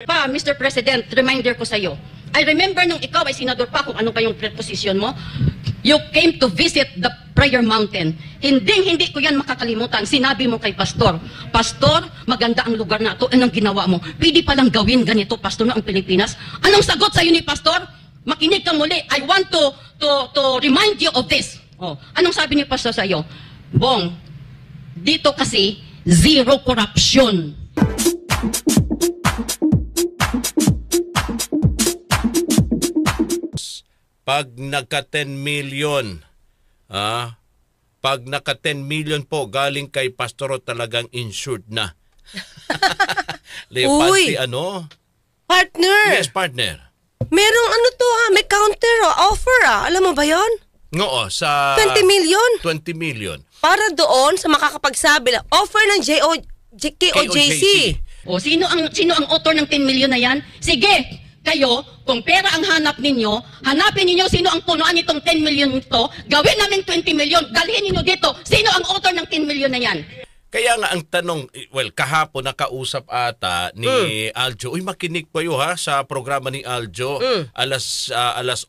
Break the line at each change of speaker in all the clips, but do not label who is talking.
Pa, Mr. President, reminder ko sa iyo. I remember nung ikaw ay senador pa, kung ano pa yung position mo, you came to visit the prayer mountain. Hindi ko yan makakalimutan. Sinabi mo kay Pastor, Pastor, maganda ang lugar na ito. Anong ginawa mo? Pwede palang gawin ganito, Pastor, na ang Pilipinas. Anong sagot sa iyo ni Pastor? Makinig ka muli. I want to remind you of this. Oh, anong sabi ni Pastor sa iyo? Bong, dito kasi zero corruption.
Pag nagka 10 million, pag naka 10 million po galing kay Pastoro talagang insured na.
Uy! Partner!
Yes, partner.
Merong may counter offer Alam mo ba yon?
Oo, sa
20 million.
20 million.
Para doon sa makakapagsabi na offer ng KOJC.
O, sino ang author ng 10 million na yan? Sige! Kayo, kung pera ang hanap ninyo, hanapin ninyo sino ang punuan nitong 10 million ito, gawin namin 20 million, dalhin ninyo dito, sino ang author ng 10 million na yan?
Kaya nga ang tanong, kahapon nakausap ata ni Aljo, makinig kayo sa programa ni Aljo, alas 8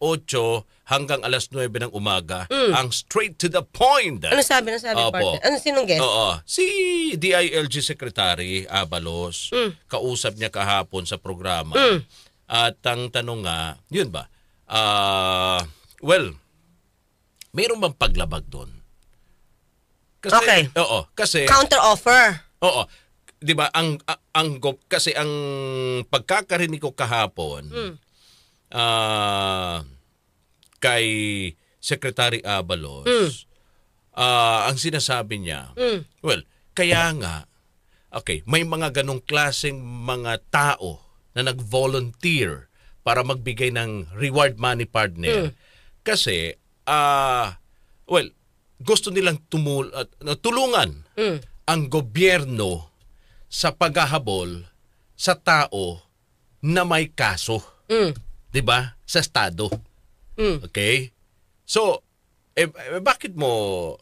hanggang alas 9 ng umaga, ang straight to the point.
Ano sabi, partner? Ano sinong guest?
Oo, si DILG Secretary Abalos, kausap niya kahapon sa programa. At ang tanong nga, yun ba? Mayroon bang paglabag doon? Kasi,
okay.
Oo, kasi
counter offer.
Oo. 'Di ba kasi ang pagkakarinig ko kahapon kay Secretary Abalos, ang sinasabi niya, kaya nga may mga ganong klaseng mga tao na nag-volunteer para magbigay ng reward money, partner. Kasi, gusto nilang tulungan ang gobyerno sa paghahabol sa tao na may kaso. 'Di ba? Sa estado. Okay? So, bakit mo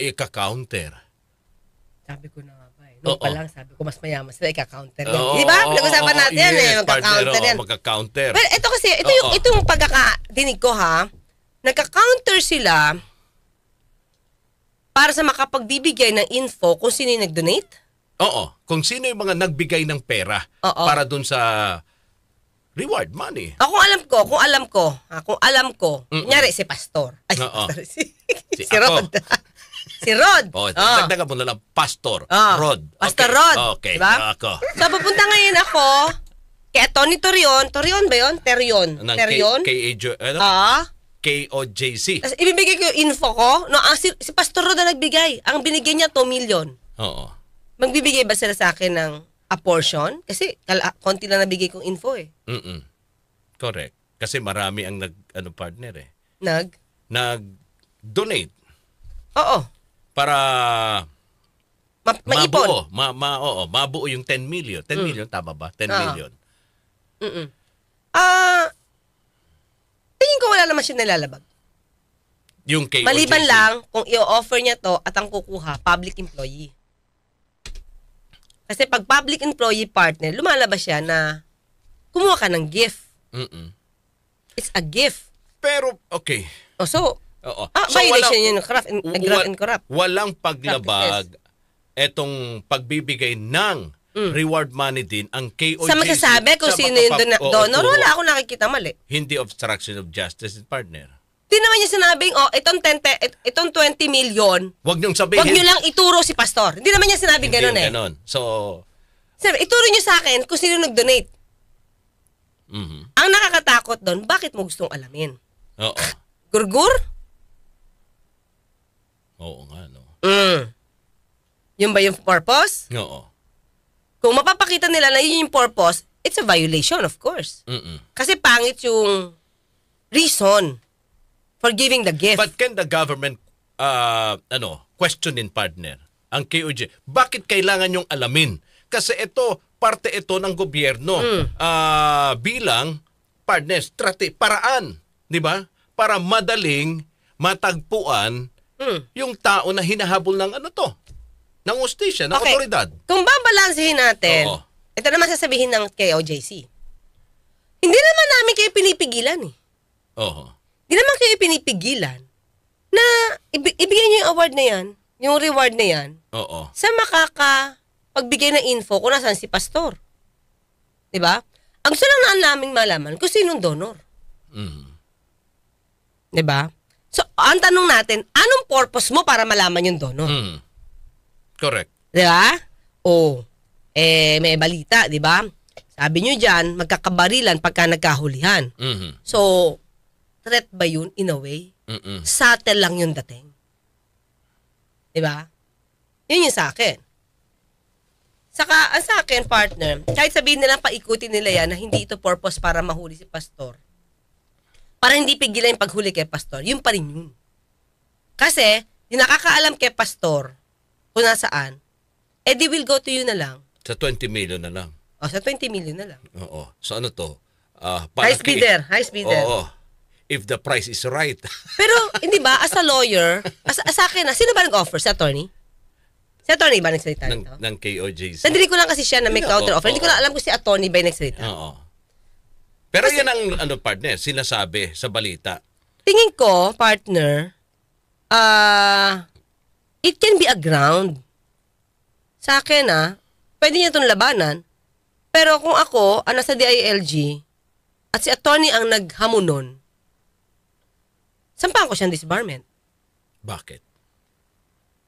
i-counter?
Sabi ko na nga ba Noong pa lang sabi ko mas mayaman sila ika-counter. Di ba? Pinag-usapan natin yan magka-counter yan.
Magka-counter.
Pero ito kasi, itong pagkakadinig ko nagka-counter sila para sa makapagbibigay ng info kung sino yung nag-donate?
Oo. Kung sino yung mga nagbigay ng pera para dun sa reward money.
Kung alam ko, kunyari si Pastor. Ay, Pastor, si Rod. Si Rod.
Dagdagan mo na lang, Pastor Rod.
Pastor Rod.
Okay.
Diba? So, pupunta ngayon ako kay Tony Torion. Torion ba yun? Terion.
KOJC.
Tapos ibibigay ko yung info ko. No, si Pastor Rod na nagbigay. Ang binigay niya 2 million. Oo. Magbibigay ba sila sa akin ng a portion? Kasi konti lang nabigay kong info
Correct. Kasi marami ang partner Nag-donate.
Oo.
Para
maipon.
Mabuo yung 10 million. 10 million, tama ba? 10 million.
Tingin ko wala naman siya nalalabag.
Yung KOJC.
Maliban lang kung i-offer niya to at ang kukuha, public employee. Kasi pag public employee partner, lumalabas siya na kumuha ka ng gift. It's a gift.
Pero, okay.
So violation yun, graft and corrupt.
Walang paglabag etong pagbibigay ng reward money din ang KOJC.
Sa magsasabi kung sino yung donor, wala akong nakikita mali.
Hindi obstruction of justice, partner.
Di naman niya sinabing, itong 20 million,
wag niyong sabihin.
Wag niyo lang ituro si Pastor. Hindi naman niya sinabing gano'n
Ganon. So,
sabi, ituro niyo sa akin kung sino nag-donate. Ang nakakatakot doon, bakit mo gustong alamin? Gurgur?
Oo nga, no.
Yun ba yung purpose?
Oo.
Kung mapapakita nila na yun yung purpose, it's a violation, of course. Kasi pangit yung reason for giving the gift.
But can the government, questionin, partner, ang KOJ, bakit kailangan yung alamin? Kasi parte ito ng gobyerno bilang, partner, paraan, di ba? Para madaling matagpuan yung tao na hinahabol ng ng hustisya, ng otoridad.
Kung babalansehin natin, ito naman sasabihin ng KOJC. Hindi naman namin kayo pinipigilan eh.
Oo.
Hindi naman kayo pinipigilan na ibigay niyo yung award na yan, yung reward na yan,
Oo.
sa pagbigay ng info kung nasaan si pastor. Diba? Ang gusto lang namin malaman kung sinong donor.
Mhm.
Diba? So, ang tanong natin, anong purpose mo para malaman yung donor?
Mhm. Correct.
Diba? May balita, diba? Sabi nyo dyan, magkakabarilan pagka nagkahulihan.
Mhm.
So, threat ba yun in a way?
Mhm.
Subtle lang yung dating. Diba? Yun yung sa akin. Saka, ang sa akin, partner, kahit sabihin nilang paikutin nila yan na hindi ito purpose para mahuli si pastor, para hindi pigilan yung paghuli kay pastor, yun pa rin yun. Kasi, yung nakakaalam kay pastor kung nasaan, they will go to you na lang.
Sa 20 million na lang.
O, sa 20 million na lang.
Oo. So ano to?
Highest bidder.
Oo. If the price is right.
Pero, hindi ba, as a lawyer, sa akin sino ba nag-offer? Si attorney? Si attorney ba nagsalita nito?
ng KOJC.
Nandili ko lang kasi siya na may counter offer. Hindi ko lang alam kung si attorney ba yung nagsalita.
Oo. Pero yan ang partner, sinasabi sa balita.
Tingin ko, partner, it can be a ground. Sa akin, pwede niya itong labanan. Pero kung ako, nasa DILG, at si attorney ang naghamunon, sampahan ko siyang disbarment.
Bakit?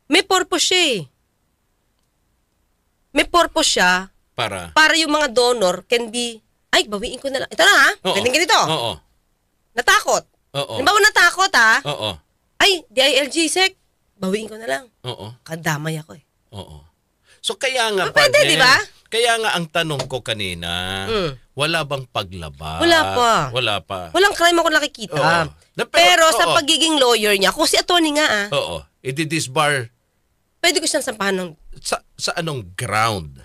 May purpose siya eh. May purpose siya para yung mga donor can be, ay, bawiin ko na lang. Ito na ganito.
Oo.
Natakot.
Oo.
Halimbawa natakot
Oo.
ay, DILG, sec, bawiin ko na lang.
Oo.
Kadamay ako eh.
Oo. So kaya nga,
Pwede,
partner,
di ba?
Kaya nga ang tanong ko kanina, wala bang paglaba?
Wala pa. Walang crime ako nakikita.
Oo.
Pero sa pagiging lawyer niya, kung si attorney nga
Oo. I-disbar
pwede ko siyang sampahan ng...
sa anong ground?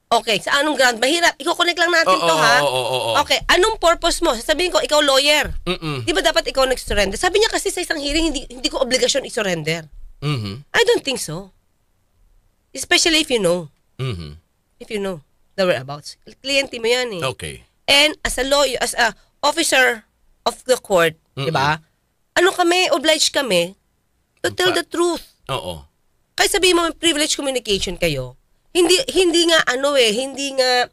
Okay, sa anong ground? Mahirap. I-connect lang natin to
Oo.
Okay, anong purpose mo? Sasabihin ko, ikaw lawyer.
Mm-mm.
Di ba dapat ikaw nag-surrender? Sabi niya kasi sa isang hearing, hindi ko obligasyon i-surrender.
Mhm.
I don't think so. Especially if you know.
Mhm.
If you know the whereabouts. Kliyente mo yan eh.
Okay.
And as a lawyer, as a officer of the court, di ba? Ano kami, obliged kami to tell the truth.
Oo.
Kaya sabihin mo, may privilege communication kayo. Hindi nga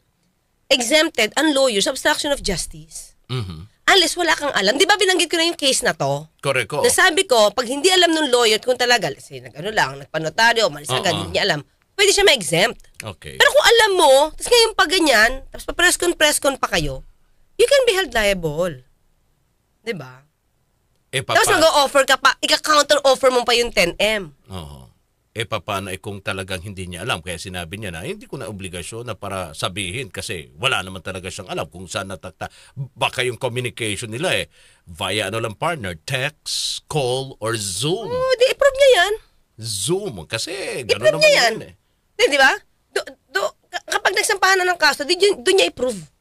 exempted ang lawyers sa obstruction of justice.
Mhm.
Unless wala kang alam. Di ba binanggit ko na yung case na to?
Correct ko.
Nasabi ko, pag hindi alam ng lawyer kung talaga, kasi nagpanotaryo, malis agad, hindi niya alam, pwede siya ma-exempt.
Okay.
Pero kung alam mo, tapos ngayon pa ganyan, tapos pa-press-con pa kayo, you can be held liable. Diba? Tapos mag-o-offer ka pa, ika-counter-offer mo pa yung 10M.
Oo. Paano kung talagang hindi niya alam? Kaya sinabi niya na, hindi ko na obligasyon na para sabihin kasi wala naman talaga siyang alam kung saan natakta. Baka yung communication nila via partner, text, call, or Zoom.
Di, i-prove niya yan.
Zoom. Kasi gano'n
I-prove
naman
niya yan.
yun
Di ba? Kapag nagsampahan na ng kaso, doon niya i-prove.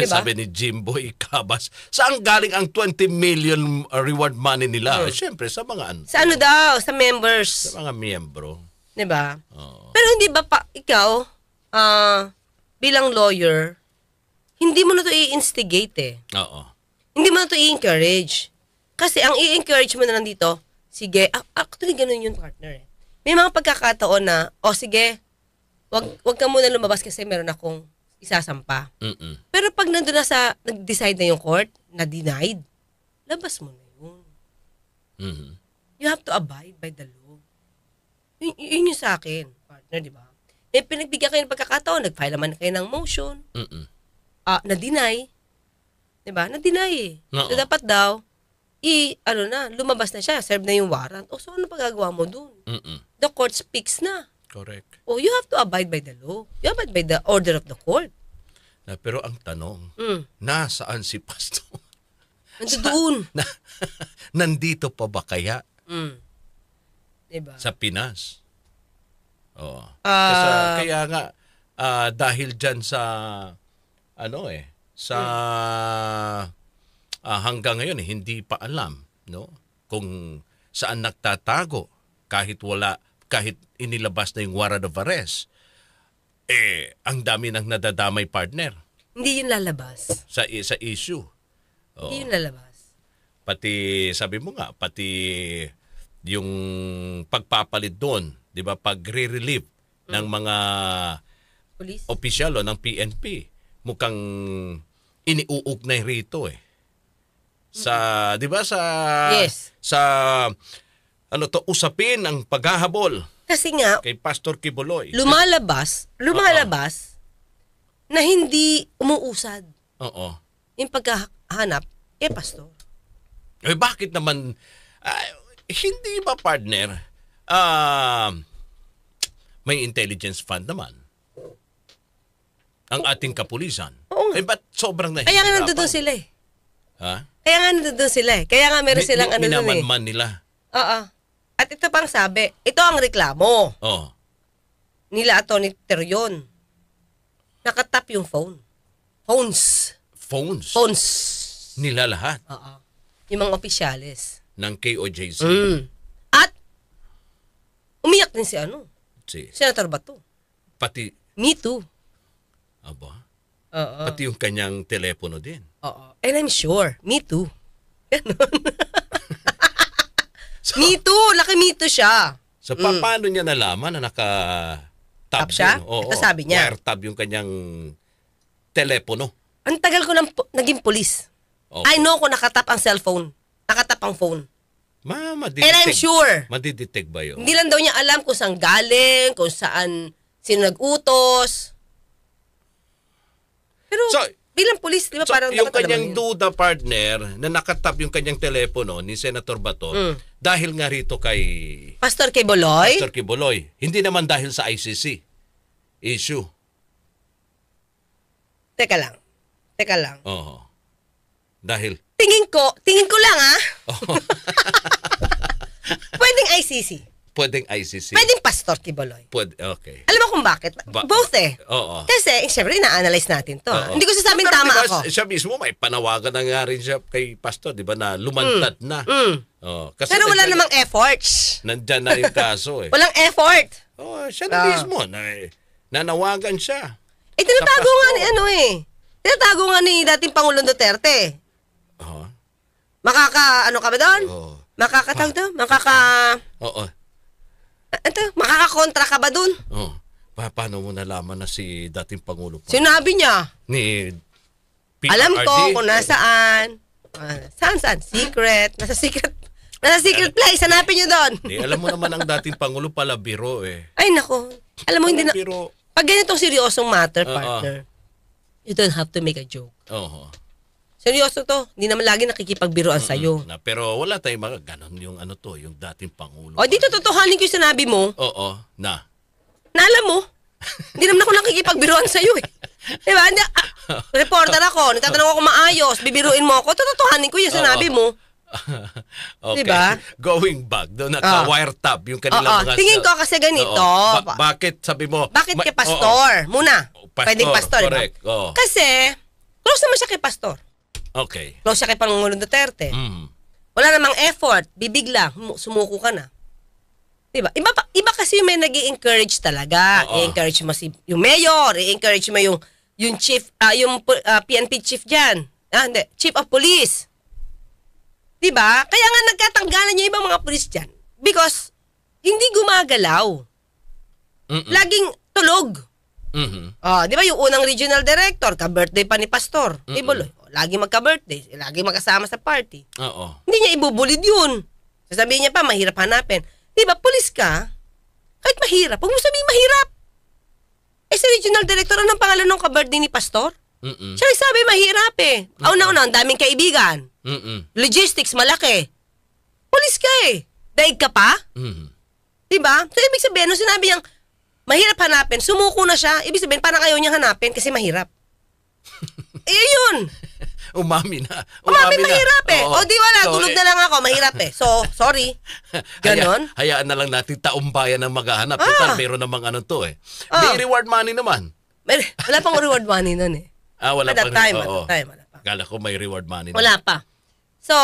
Diba?
Sabi ni Jimboy Cabas, saan galing ang 20 million reward money nila? Siyempre, sa mga
Sa ano daw? Sa members.
sa mga miyembro.
Diba?
Oo.
Pero hindi ba ikaw, bilang lawyer, hindi mo na to i-instigate
Oo.
Hindi mo na to i-encourage. Kasi ang i-encourage mo na lang dito, sige, actually ganun yung partner May mga pagkakataon na, sige, wag ka muna lumabas kasi meron akong isasampa.
Mm-mm.
Pero pag nandun na nag-decide na yung court, na denied, labas mo na yun.
Mhm.
You have to abide by the law. Yun yung sa akin, partner, di ba? Pinagbigyan kayo ng pagkakataon, nag-file naman kayo ng motion,
Mm-mm.
na-deny, di ba? Na-deny
Oo.
So dapat daw, lumabas na siya, serve na yung warrant. So ano pagagawa mo dun?
Mm-mm.
The court speaks na.
Correct.
You have to abide by the law. You abide by the order of the court.
Pero ang tanong,
Mm.
nasaan si Pastor?
Nandoon.
Nandito pa ba kaya
Diba?
sa Pinas? Oo.
Ah.
Kaya nga, dahil dyan sa, hanggang ngayon, hindi pa alam, no? Kung saan nagtatago kahit inilabas na yung warrant of arrest. ang dami nang nadadamay, partner,
Hindi yun lalabas.
sa issue.
Hindi yun lalabas.
Pati, sabi mo nga, pati yung pagpapalit doon, di ba, pag-relieve ng mga
Police?
opisyal ng PNP, mukhang iniuugnay rito sa, di ba,
Yes.
sa, usapin ang paghahabol
Kasi nga,
kay Pastor Kibuloy.
lumalabas na hindi umuusad
Oo.
yung paghahanap pastor.
Bakit naman, hindi ba, partner, may intelligence fund naman ang ating kapulisan?
Oo.
Ba't sobrang nahihirapan?
Kaya nga nandoon sila
Ha?
Kaya nga nandoon sila Kaya nga meron silang ano doon
Minamanman nila.
Oo. At ito pang sabi, ito ang reklamo
Oh.
nila Atty. Terion. Nakatap yung phone. Phones.
Phones. Nila lahat
Oo. Yung mga opisyales.
ng KOJC.
At umiyak din si Senator Bato.
Pati,
Me too.
aba,
Oo.
pati yung kanyang telepono din.
Oo. And I'm sure, me too. Ganon. Me too. Laki me too siya.
So, paano niya nalaman na naka-tab
Tap siya?
yun? Oo,
Ito sabi niya.
Wire-tab yung kanyang telepono.
Ang tagal ko naging pulis.
Okay.
I know kung nakatap ang cellphone. Nakatap ang phone.
Madidetect.
And I'm sure.
Madidetect ba yun?
Hindi lang daw niya alam kung saan galing, kung saan, sino nag-utos. Pero
So,
bilang pulis, di ba
So,
parang
yung
dapat
kanyang
alam mo yun.
duda, partner, na nakatap yung kanyang telepono ni Senator Bato, dahil nga rito kay
Pastor Kibuloy?
Pastor Kibuloy, hindi naman dahil sa ICC issue.
Teka lang.
Oo. Dahil,
Tingin ko lang
oh,
Pwedeng ICC.
pwedeng ICC.
Pwedeng Pastor Kibuloy.
Okay.
Alam mo kung bakit? Both
Oo.
Kasi, siyempre, ina-analyze natin to.
Oo.
Hindi ko sasabing
Pero
tama
diba,
ako.
Siya mismo, may panawagan na nga rin siya kay Pastor, di ba, na lumantad na. Oh, kasi
Pero wala
nandyan-
namang efforts.
Nandyan na yung kaso eh.
Walang effort.
Oh, siya na mismo, nanawagan siya.
Tinatago
Sa
nga
Pasko.
ni Tinatago nga ni dating Pangulong Duterte.
Oo.
Ano ka ba doon?
Oo.
Makakatawag doon?
Oo.
Makakakontra ka ba doon?
Oh. Paano mo nalaman na si dating Pangulo pa?
Sinabi niya.
Ni PRRD?
Alam ko kung nasaan. Saan? Secret. Nasa secret place. Hanapin niyo doon.
Alam mo naman ang dating Pangulo pala biro eh.
Ay, nako. Alam mo, hindi na...
Biro.
Pag ganitong seryosong matter,
Oo.
partner, you don't have to make a joke.
Oo.
Seryoso to. Hindi naman lagi nakikipagbiroan sa'yo.
Pero wala tayong mga ganon yung yung dating Pangulo.
O, dito totohanin ko yung sinabi mo.
Oo. Na
Alam mo, hindi naman ako nakikipagbiroan sa'yo eh. Diba? Reporter ako, nagtatanong ako maayos, bibiruin mo ako, totohanin ko yung sinabi mo.
Okay.
Diba?
Going back, doon naka-wire tab yung kanilang mga...
Tingin ko kasi ganito.
Oo. Bakit, sabi mo...
Bakit kay Pastor? Muna.
Pastor,
Pwedeng Pastor.
correct.
Diba?
Oo.
Kasi, close naman siya kay Pastor.
Okay.
Close siya kay Pangulong Duterte. Wala namang effort. Bibig lang. Sumuko ka na. Diba? Iba kasi yung may nag-i-encourage talaga.
Oo.
I-encourage mo yung mayor. I-encourage mo yung chief, PNP chief dyan. Hindi. Chief of Police. Diba? Kaya nga nagkatanggalan niya ibang mga police dyan. Because, hindi gumagalaw. Laging tulog. Di ba yung unang regional director, ka-birthday pa ni Pastor. Kibuloy. Lagi magka-birthday. Lagi magkasama sa party.
Oo.
Hindi niya ibubulid yun. Sasabihin niya pa, mahirap hanapin. Di ba, pulis ka, kahit mahirap, huwag mo sabihin mahirap. Sa regional director, anong pangalan ng ka-birthday ni Pastor? Siya nagsabi mahirap eh. Una-una, ang daming kaibigan. Logistics, malaki. Pulis ka eh. Daig ka pa? Diba? So, ibig sabihin, nung sinabi niyang mahirap hanapin, sumuko na siya. Ibig sabihin, parang ayaw niyang hanapin kasi mahirap. Yun.
Umami na.
Umami mahirap eh.
Oo.
O di wala,
So,
tulog na lang ako, mahirap eh. So, sorry. Ganon.
Hayaan na lang natin taumbayan ang maghahanap. Total, meron namang to eh. May reward money naman.
Wala pang reward money nun eh.
Wala
At that
pang
time,
oo.
wala pa.
Gala ko may reward money.
Wala pa. So,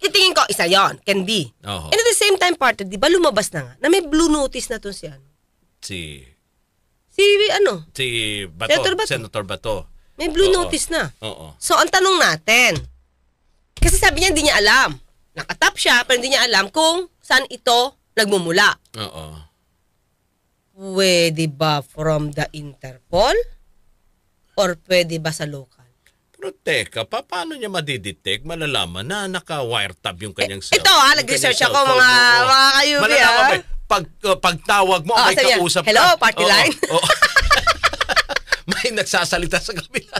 yung tingin ko, isa yon can be.
Oo.
And at the same time, partner, di ba lumabas na nga, na may blue notice na to si
Si
Si
Bato,
Senator Bato.
Senator Bato.
may blue
Oo.
notice na.
Oo.
So, ang tanong natin, kasi sabi niya hindi niya alam. Nakatap siya, pero hindi niya alam kung saan ito nagmumula.
Oo.
Pwede ba from the Interpol? Or pwede ba sa local?
Pero teka, paano niya madidetect, malalaman na naka-wiretap yung kanyang cell?
Ito
yung
nag-research
kanyang
ako
cellphone?
mga
Oo.
kayubi
Malalaman ba, pagtawag mo, may
sabi niya,
kausap ka.
hello, party
Oo,
line?
oo. May nagsasalita sa kabila.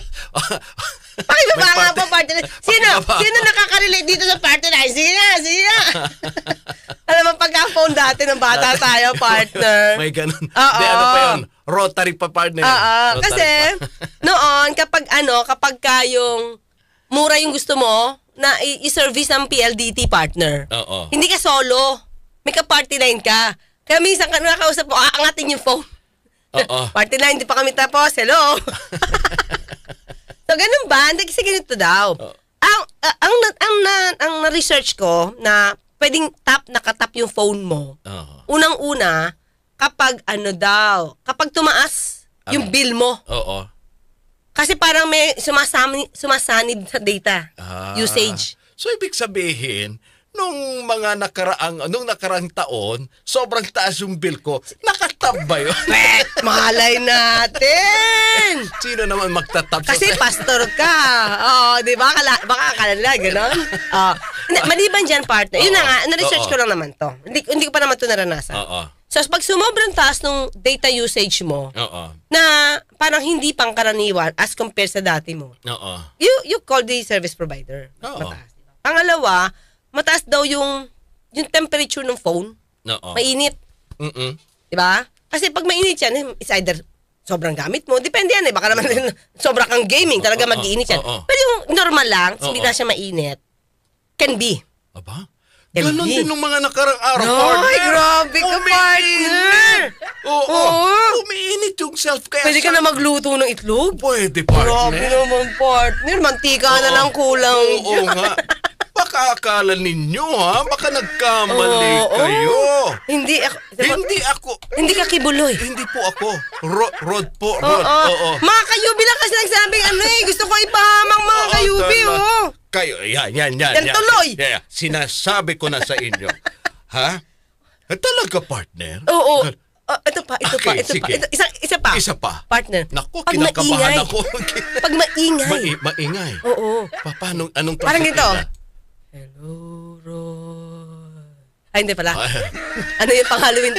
Pakibaba
May
nga
party-
po, party line. Sino?
Pakibaba.
Sino nakaka-relate dito sa party line? Sino? Alam mo, pagka-phone dati ng bata tayo, partner.
May ganun.
Oo.
Di, ano pa yun? Rotary pa partner.
Oo.
Rotary
Kasi,
pa.
noon, kapag yung mura yung gusto mo, na i-service ng PLDT partner.
Oo.
Hindi ka solo. May ka-party line ka. Kaya minsan ka nakakausap mo, aangatin yung phone.
Oo.
Party line, di pa kami tapos. Hello. So, ganun ba? Hindi, kasi ganito daw. Ang na-research ko na pwedeng nakatap yung phone mo.
Oo.
Unang-una, kapag kapag tumaas yung bill mo.
Oo.
Kasi parang may sumasanib sa data usage.
So, ibig sabihin, nung nakaraang taon, sobrang taas yung bill ko, nakatab ba yun?
Malay natin!
Sino naman magtatab sa
Kasi pastor ka. Oo, di ba? Baka akala nila, gano'n? Hindi, maliban dyan, partner. Yun na nga, na-research ko lang naman to. Hindi ko pa naman to naranasan.
Oo.
So, pag sumobrang taas ng data usage mo,
Oo.
na parang hindi pangkaraniwan as compared sa dati mo,
Oo.
you call the service provider.
Oo.
Mataas. Diba? Pangalawa, mataas daw yung temperature ng phone.
Oo.
Mainit.
Mm-mm.
Diba? Kasi pag mainit yan, it's either sobrang gamit mo. Depende yan eh. Baka naman sobrang kang gaming. Talaga
Oo,
mag-iinit yan.
oo.
Pero yung normal lang, hindi
Oo.
na siya mainit, can be.
Aba?
Can
Ganon
be.
din nung mga nakarang araw.
Ay,
partner.
grabe ka, partner!
Oo.
Oo.
Umiinit yung self. Kaya
Pwede ka na magluto ng itlog?
Pwede,
Grabe
partner.
naman, partner. Mantika na
Oo.
lang kulang.
Oo nga. Baka akala ninyo, ha? Baka nagkamali
Oo.
kayo.
Hindi ako.
Hindi ako.
Hindi ka kibuloy.
Hindi po ako. Rod po.
Oo.
Rod. Oo.
Mga kayubi lang kasi nagsabing gusto ko ipahamang mga
Oo,
kayubi,
tama.
oh.
Kayo, yan.
Yan tuloy.
Yeah, sinasabi ko na sa inyo. Ha? Talaga, partner?
Oo. Ito pa.
Okay,
Ito pa.
sige.
Isa pa.
Isa pa.
Partner.
Naku,
pag
kinakabahan
maingay.
ako.
Pag maingay.
Maingay.
Oo.
Paano, anong
Parang
klase
ganito.
kailan?
Hello, Roy. Ay, hindi pala.
Ay.
Ano yung pang-Halloween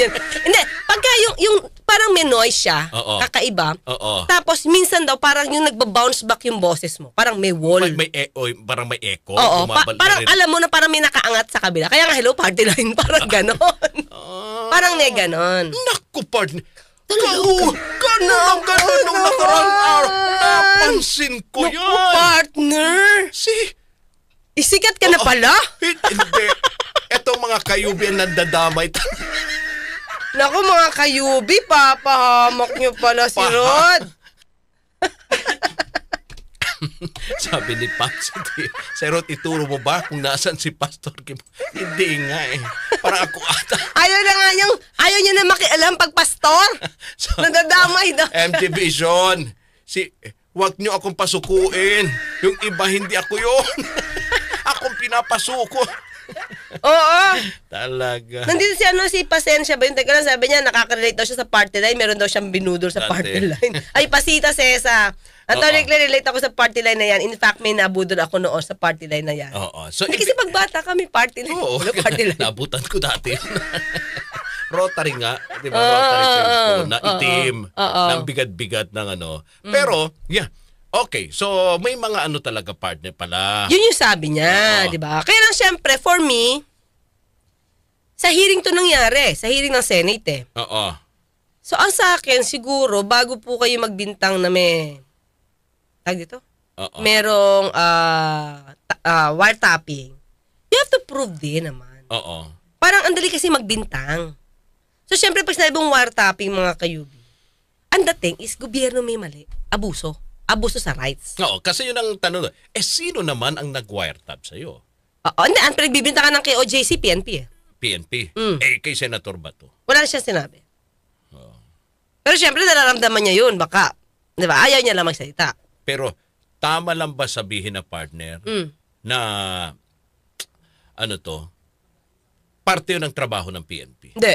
yan. Hindi, pagka yung parang may noise siya,
Oo.
kakaiba,
Oo.
tapos minsan daw parang yung nagba-bounce back yung boses mo. Parang may wall.
Parang may echo.
Oo,
bumabalik
parang
na rin.
alam mo na parang may nakaangat sa kabila. Kaya nga, hello, party line. Parang ganon. Parang may ganon.
Naku, partner. Ganon nung nakarang araw. Napansin ko
Naku,
yan.
partner. Isikat ka na pala.
Hindi. Etong mga kayubi ang nandadamay.
Naku, mga kayubi, papahamak nyo pala si Rod.
Sabi ni Paps, Rod, ituro mo ba kung nasan si Pastor Kim? Hindi nga eh. Parang ako ata.
Ayaw niya na makialam pag pastor. Nadadamay daw.
MTV Vision. Huwag niyo akong pasukuin. Yung iba, hindi ako yun. Akong pinapasuko.
Oo.
Talaga.
Nandito si Pasensya ba yun? Teka lang, sabi niya, nakaka-relate daw siya sa party line. Meron daw siyang binudol sa
Dati.
party line. Ay, Pasita Cesa. Attorney Claire, relate ako sa party line na yan. In fact, may nabudol ako noon sa party line na yan.
Oo. So,
Hindi kasi pagbata kami, party line.
Oo.
Party line.
Nabutan ko dati. Rotary nga. Di ba? Rotary Phone na itim. Ng bigat-bigat ng ano. Pero, yeah. Okay. So, may mga ano talaga partner pala.
Yun yung sabi niya,
Oo.
di ba? Kaya lang syempre, for me, sa hearing to nangyari. Sa hearing ng Senate eh.
Oo.
So, ang sa akin, siguro, bago po kayo magbintang na may, tag dito?
Oo.
Merong wiretapping, you have to prove din naman.
Oo.
Parang ang dali kasi magbintang. So, syempre, pag sinabi mong wiretapping, mga kayubi, ang dating is gobyerno may mali. Abuso. Abuso sa rights.
Oo. Kasi yun ang tanong. Sino naman ang nag-wiretap sa'yo?
Hindi, ang pinagbibintangan ng KOJC, PNP eh.
PNP.
Mm.
Kay Senator Bato.
Wala na siya sinabi. Pero syempre, nararamdaman niya yun, baka. Di ba? Ayaw niya lang magsalita.
Pero tama lang ba sabihin na partner na ano to, parte yun ng trabaho ng PNP?
Hindi.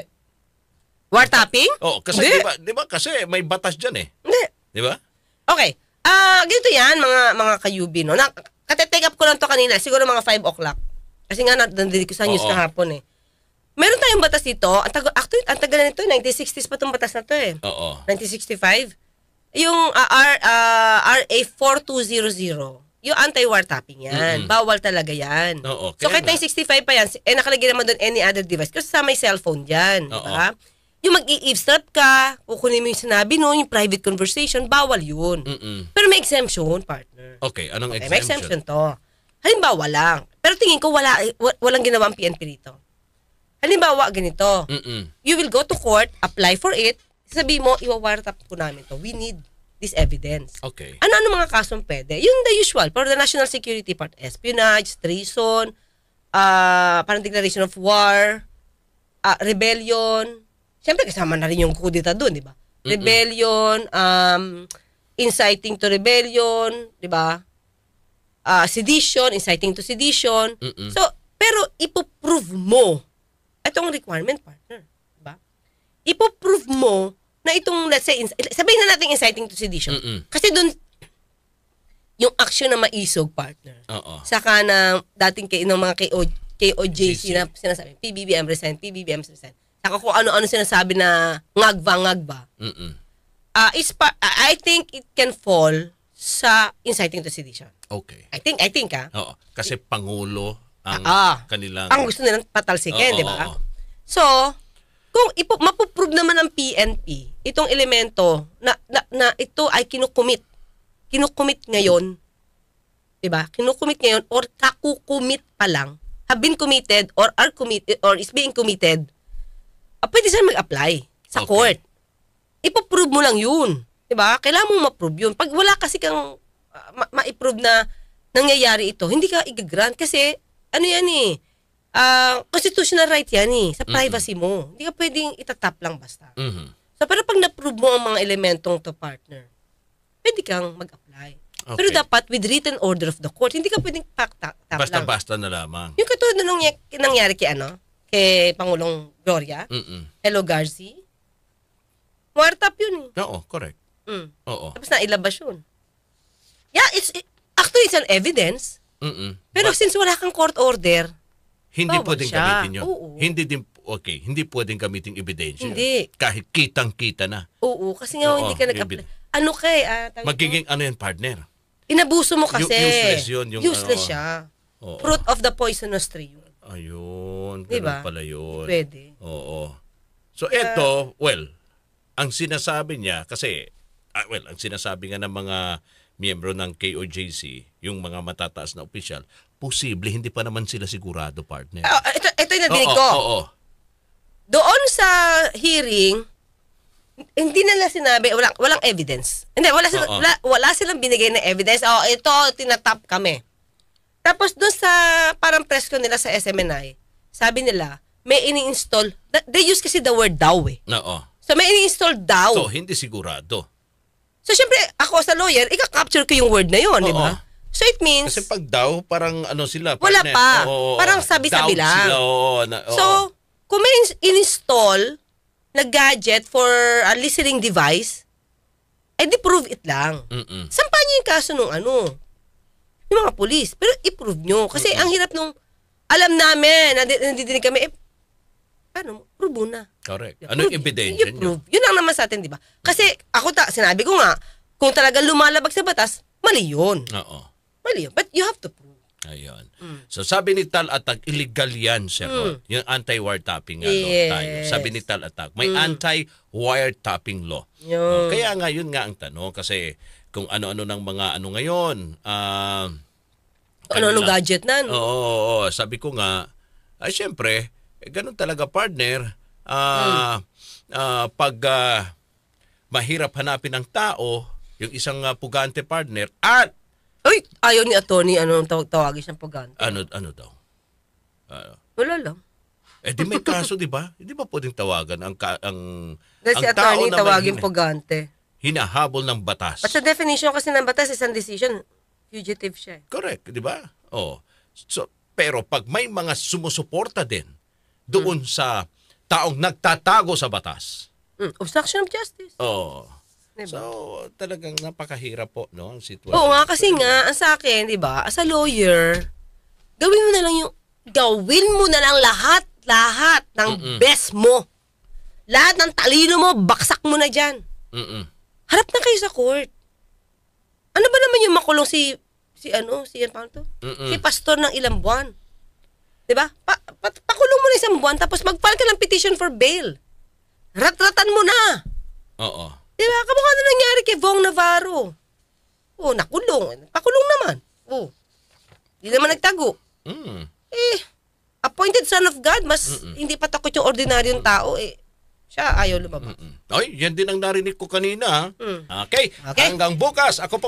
Wiretapping?
Oo, kasi
Hindi.
di ba kasi may batas diyan eh.
Hindi.
Di ba?
Okay. Ganito yan, mga kayubi, no? Katetake up ko lang to kanina, siguro mga 5 o'clock. Kasi nga, nandinig ko sa news
Oo.
kahapon eh. Meron tayong batas dito, actually, ang tagal na nito, 1960s pa itong batas na to eh.
Oo.
1965. Yung RA 4200, yung anti-wiretapping yan. Bawal talaga yan.
Oo,
So
kaya
kahit 1965 pa yan, nakalagay naman doon any other device. Kasi sa may cellphone dyan.
Oo.
Diba? Yung mag-i-eavesdrop ka, kukunin mo yung sinabi no, yung private conversation, bawal yun. Pero may exemption, partner.
Okay, anong
Okay, may
exemption?
exemption to. Halimbawa lang. Pero tingin ko walang ginawa ang PNP rito. Halimbawa, ganito. You will go to court, apply for it, sabi mo, iwa-wiretap ko namin to. We need this evidence.
Okay.
Ano mga kasong pwede? Yung the usual, for the national security part, espionage, treason, parang declaration of war, rebellion. Siyempre, kasama na rin yung kudita doon, di ba? Rebellion, inciting to rebellion, di ba? Sedition, inciting to sedition. So, pero ipoprove mo, itong requirement, partner, di ba? Ipoprove mo na itong, let's say, sabihin na natin inciting to sedition. Kasi doon, yung action na maisog, partner.
Oo.
Saka na dating ng mga KOJC na sinasabi, PBBM resign, PBBM resign. Saka kung ano-ano sinasabi na ngagba. I think it can fall sa inciting to sedition.
Okay.
I think
Oo. Kasi Pangulo ang kanilang...
ang gusto nilang patalsikin,
Oo,
di ba?
oo.
So, kung mapuprove naman ng PNP, itong elemento na ito ay kinukumit ngayon, di ba? Kinukumit ngayon or kakukumit pa lang, have been committed or are committed or is being committed, pwede sila mag-apply sa
Okay.
court. Ipoprove mo lang yun. Diba? Kailangan mo ma-prove yun. Pag wala kasi kang ma-prove na nangyayari ito, hindi ka i-grant kasi ano yan eh, constitutional right yan eh, sa privacy mo. Hindi ka pwedeng itatap lang basta. So, pero pag na-prove mo ang mga elementong to, partner, pwede kang mag-apply.
Okay.
Pero dapat with written order of the court. Hindi ka pwedeng tap lang.
Basta-basta na lamang.
Yung katulad na nangyari kay Pangulong Gloria, Hello Garci, wiretap yun eh.
Oo, correct. Oo.
Tapos nailabas yun. Yeah, actually it's an evidence. Pero since wala kang court order,
Hindi
bawal
pwedeng
siya.
gamitin yun.
Oo.
Hindi pwedeng gamitin ebidensya.
Hindi.
Kahit kitang-kita na.
oo, kasi nga
Oo,
hindi ka nag-apply.
evidence.
Ano kay,
Magiging ano yan, partner?
inabuso mo kasi.
Useless yun, yung
useless
ano.
siya.
Oo.
Fruit of the poisonous tree yun.
Ayun, ganun
Diba?
pala yun.
Pwede.
Oo. So ito, well, ang sinasabi niya, kasi, ang sinasabi nga ng mga miyembro ng KOJC, yung mga matataas na opisyal, posible, hindi pa naman sila sigurado, partner.
Ito yung nadinig ko.
Oo.
Doon sa hearing, hindi nila sinabi, walang evidence. Hindi, wala silang binigay na evidence. Ito, tinatap kami. Tapos doon sa parang press ko nila sa SMNI, sabi nila, may ini-install, they use kasi the word daw eh.
Oo.
So may ini-install daw.
So, hindi sigurado.
So syempre, ako sa lawyer, ika-capture ko yung word na yun, di ba? So it means,
Kasi pag daw, parang ano sila,
wala
partner.
pa.
Oo,
Parang sabi-sabi
doubt
lang.
Sila, oo.
so, kung may in-install na gadget for a listening device, di prove it lang. Sampahan niyo yung kaso nung yung mga polis. Pero i-prove nyo. Kasi ang hirap nung, alam namin, nandidinig kami, paano? Prove mo na.
Correct. Ano yung ebidensya nyo?
Prove. Yun lang naman sa atin, di ba? Kasi ako, sinabi ko nga, kung talagang lumalabag sa batas, mali yun.
Oo.
Mali yun. But you have to prove.
Ayun. So sabi ni Tal Atag, illegal yan, Sir Rod. Yung anti-wiretapping
Yes.
tayo. Sabi ni Tal Atag, may anti-wiretapping law.
Yun.
Kaya nga, yun nga ang tanong. Kasi kung ano-ano ng mga ngayon.
Ano gadget na, no?
Oo. Sabi ko nga, syempre, ganun talaga, partner. Pag mahirap hanapin ng tao, yung isang pugante partner, at
Uy, ayaw ni attorney, tawagin siyang pagante.
ano daw?
Wala lang.
Eh di may kaso, di ba? Hindi ba pwedeng tawagan ang
Dahil si
tao
attorney
na may
tawagin pugante.
hinahabol ng batas?
At sa definition kasi ng batas, isang decision, fugitive siya.
Correct, di ba? Oh. So, pero pag may mga sumusuporta din doon sa taong nagtatago sa batas.
Obstruction of justice.
Oh.
Diba?
So, talagang napakahirap po, no, ang sitwasyon.
Oo nga, kasi nga, ang sa akin, di ba, as a lawyer, gawin mo na lang lahat ng best mo. Lahat ng talino mo, baksak mo na dyan. Harap na kayo sa court. Ano ba naman yung makulong si paano to? Si pastor ng ilang buwan. 'Di ba? Pakulong mo na isang buwan tapos mag-file ka ng petition for bail. Rat-ratan mo na.
Oo.
'Di ba? Kamukha na nangyari kay Vong Navarro. Oh, nakulong. Pakulong naman. Oh. Hindi naman nagtago. Appointed son of God, mas hindi pa takot yung ordinaryong tao siya ayaw lumabas.
Ay, yan din ang narinig ko kanina. Okay.
Okay.
Hanggang bukas, ako po